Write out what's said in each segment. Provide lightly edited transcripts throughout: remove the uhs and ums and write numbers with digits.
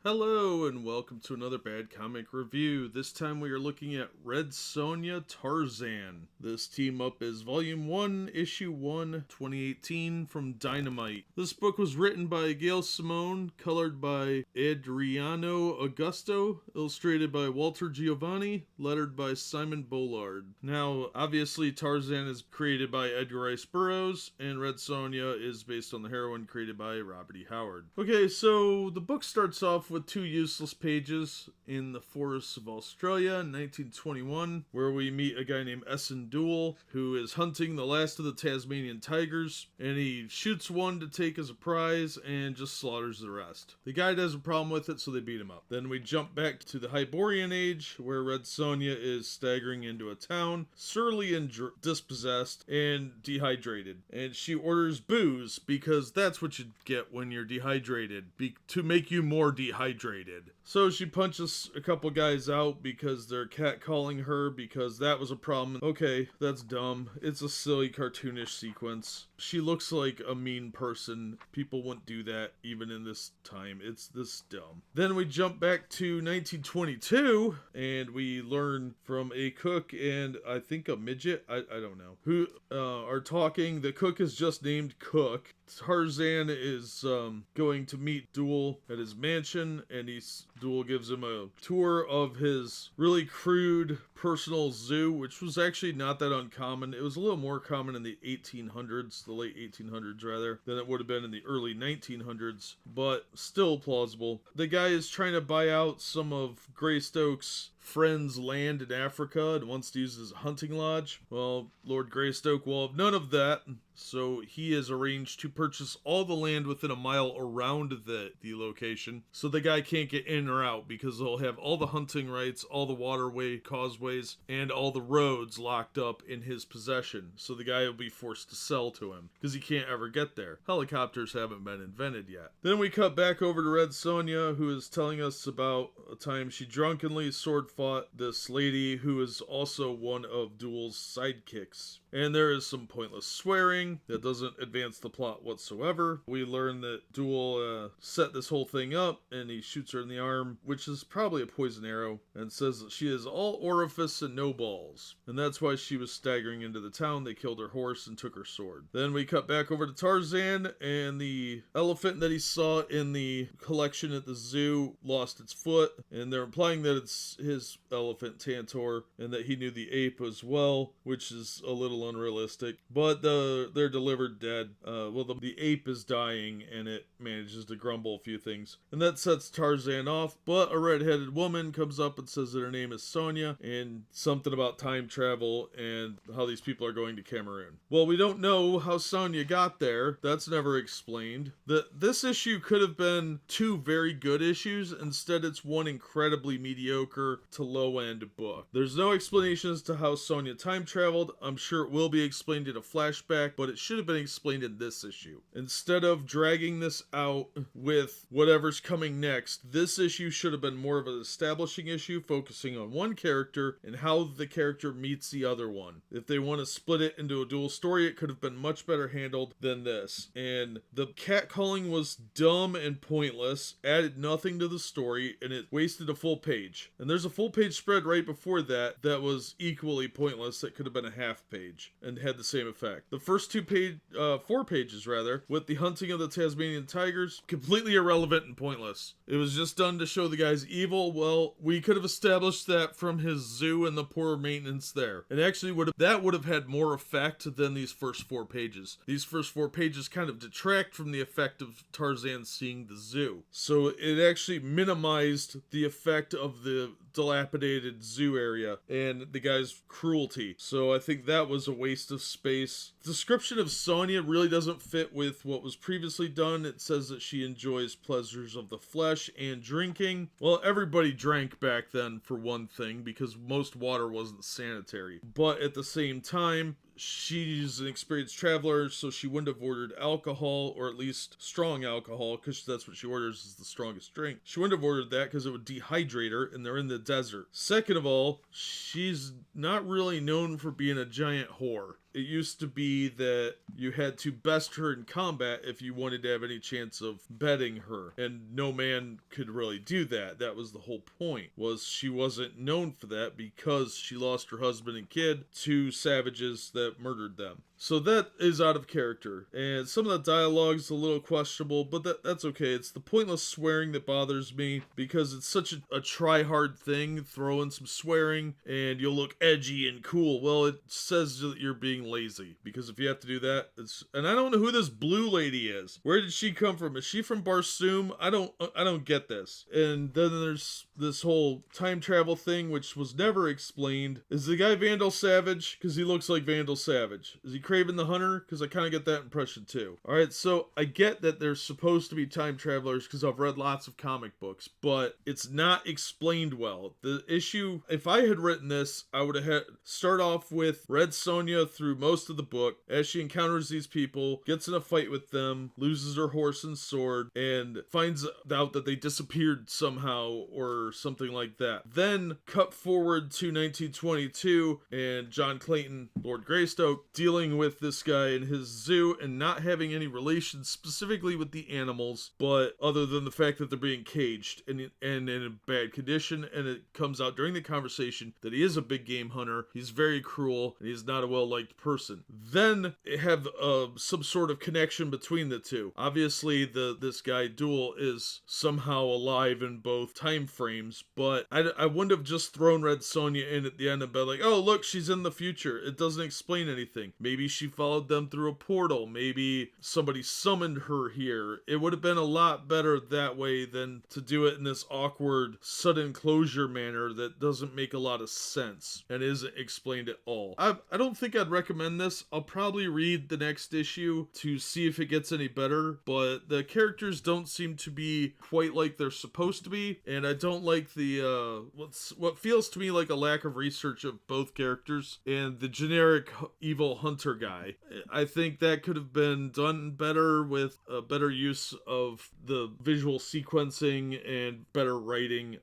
Hello and welcome to another Bad Comic Review. This time we are looking at Red Sonja Tarzan. This team up is Volume 1, Issue 1, 2018 from Dynamite. This book was written by Gail Simone, colored by Adriano Augusto, illustrated by Walter Giovanni, lettered by Simon Bollard. Now, obviously Tarzan is created by Edgar Rice Burroughs, and Red Sonja is based on the heroine created by Robert E. Howard. Okay, so the book starts off with two useless pages in the forests of Australia in 1921, where we meet a guy named Essen Duel, who is hunting the last of the Tasmanian tigers, and he shoots one to take as a prize and just slaughters the rest. The guy has a problem with it, so they beat him up. Then we jump back to the Hyborian Age, where Red Sonja is staggering into a town, surly and dispossessed and dehydrated. And she orders booze, because that's what you get when you're dehydrated, to make you more dehydrated. So she punches a couple guys out because they're catcalling her, because that was a problem. Okay, that's dumb. It's a silly cartoonish sequence. She looks like a mean person. People wouldn't do that even in this time. It's this dumb. Then we jump back to 1922 and we learn from a cook and I think a midget, I don't know, who are talking. The cook is just named Cook. Tarzan is going to meet Duel at his mansion, and Duel gives him a tour of his really crude personal zoo, which was actually not that uncommon. It was a little more common in the 1800s, the late 1800s rather, than it would have been in the early 1900s, but still plausible. The guy is trying to buy out some of Greystoke's friend's land in Africa and wants to use it as a hunting lodge. Well, Lord Greystoke will have none of that, so he has arranged to purchase all the land within a mile around the location, so the guy can't get in or out, because they'll have all the hunting rights, all the waterway causeways, and all the roads locked up in his possession, so the guy will be forced to sell to him, because he can't ever get there. Helicopters haven't been invented yet. Then we cut back over to Red Sonja, who is telling us about a time she drunkenly sword fought this lady who is also one of Duel's sidekicks. And there is some pointless swearing that doesn't advance the plot whatsoever. We learn that Duel set this whole thing up, and he shoots her in the arm, which is probably a poison arrow, and says that she is all orifice and no balls. And that's why she was staggering into the town. They killed her horse and took her sword. Then we cut back over to Tarzan, and the elephant that he saw in the collection at the zoo lost its foot, and they're implying that it's his elephant Tantor, and that he knew the ape as well, which is a little unrealistic, but they're delivered dead. The ape is dying, and it manages to grumble a few things, and that sets Tarzan off. But a red-headed woman comes up and says that her name is Sonja, and something about time travel and how these people are going to Cameroon. Well, we don't know how Sonja got there. That's never explained. This issue could have been two very good issues. Instead, it's one incredibly mediocre to low-end book. There's no explanation as to how Sonja time traveled. I'm sure it will be explained in a flashback, but it should have been explained in this issue. Instead of dragging this out with whatever's coming next, this issue should have been more of an establishing issue, focusing on one character and how the character meets the other one. If they want to split it into a dual story, it could have been much better handled than this. And the catcalling was dumb and pointless, added nothing to the story, and it wasted a full page. And there's a full page spread right before that was equally pointless. That could have been a half page and had the same effect. The first 4 pages rather, with the hunting of the Tasmanian tigers, completely irrelevant and pointless. It was just done to show the guy's evil. Well, we could have established that from his zoo and the poor maintenance there. And actually would have had more effect than these first 4 pages. These first 4 pages kind of detract from the effect of Tarzan seeing the zoo. So it actually minimized the effect of the dilapidated zoo area and the guy's cruelty. So I think that was a waste of space. The description of Sonja really doesn't fit with what was previously done. It says that she enjoys pleasures of the flesh and drinking. Well, everybody drank back then, for one thing, because most water wasn't sanitary. But at the same time, she's an experienced traveler, so she wouldn't have ordered alcohol, or at least strong alcohol, because that's what she orders, is the strongest drink. She wouldn't have ordered that because it would dehydrate her, and they're in the desert. Second of all, she's not really known for being a giant whore. it used to be that you had to best her in combat if you wanted to have any chance of betting her. And no man could really do that. That was the whole point, was she wasn't known for that because she lost her husband and kid to savages that murdered them. So that is out of character, and some of the dialogue's a little questionable, but that's okay. It's the pointless swearing that bothers me, because it's such a try-hard thing, throw in some swearing, and you'll look edgy and cool. Well, it says that you're being lazy, because if you have to do that, and I don't know who this blue lady is. Where did she come from? Is she from Barsoom? I don't get this. And then there's this whole time travel thing, which was never explained. Is the guy Vandal Savage? Because he looks like Vandal Savage. Is he Craven the Hunter? Because I kind of get that impression too. Alright, so I get that they're supposed to be time travelers because I've read lots of comic books, but it's not explained well. The issue, if I had written this, I would have had start off with Red Sonja through most of the book as she encounters these people, gets in a fight with them, loses her horse and sword, and finds out that they disappeared somehow or something like that. Then cut forward to 1922 and John Clayton, Lord Greystoke, dealing with this guy in his zoo and not having any relations specifically with the animals, but other than the fact that they're being caged and in a bad condition. And it comes out during the conversation that he is a big game hunter, he's very cruel, and he's not a well-liked person. Then have some sort of connection between the two. Obviously this guy Duel is somehow alive in both time frames, but I wouldn't have just thrown Red Sonja in at the end and been like, oh look, she's in the future. It doesn't explain anything. Maybe she followed them through a portal. Maybe somebody summoned her here. It would have been a lot better that way than to do it in this awkward, sudden closure manner that doesn't make a lot of sense and isn't explained at all. I don't think I'd recommend this. I'll probably read the next issue to see if it gets any better, but the characters don't seem to be quite like they're supposed to be, and I don't like the what feels to me like a lack of research of both characters and the generic evil hunter guy. I think that could have been done better with a better use of the visual sequencing and better writing.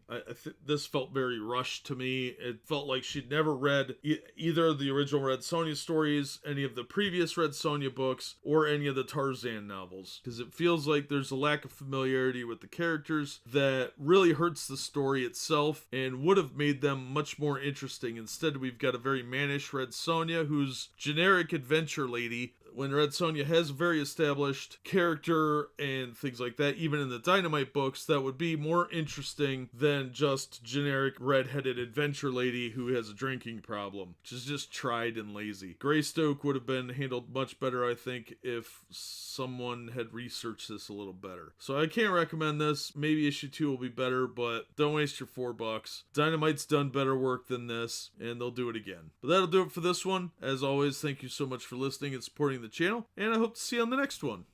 This felt very rushed to me. It felt like she'd never read either the original Red Sonja stories, any of the previous Red Sonja books, or any of the Tarzan novels, because it feels like there's a lack of familiarity with the characters that really hurts the story itself and would have made them much more interesting. Instead, we've got a very mannish Red Sonja who's generic adventure lady, when Red Sonja has a very established character and things like that. Even in the Dynamite books, that would be more interesting than just generic red-headed adventure lady who has a drinking problem, which is just tried and lazy. Greystoke would have been handled much better, I think, if someone had researched this a little better. So I can't recommend this. Maybe issue 2 will be better, but don't waste your $4. Dynamite's done better work than this, and they'll do it again. But that'll do it for this one. As always, thank you so much for listening and supporting the channel, and I hope to see you on the next one.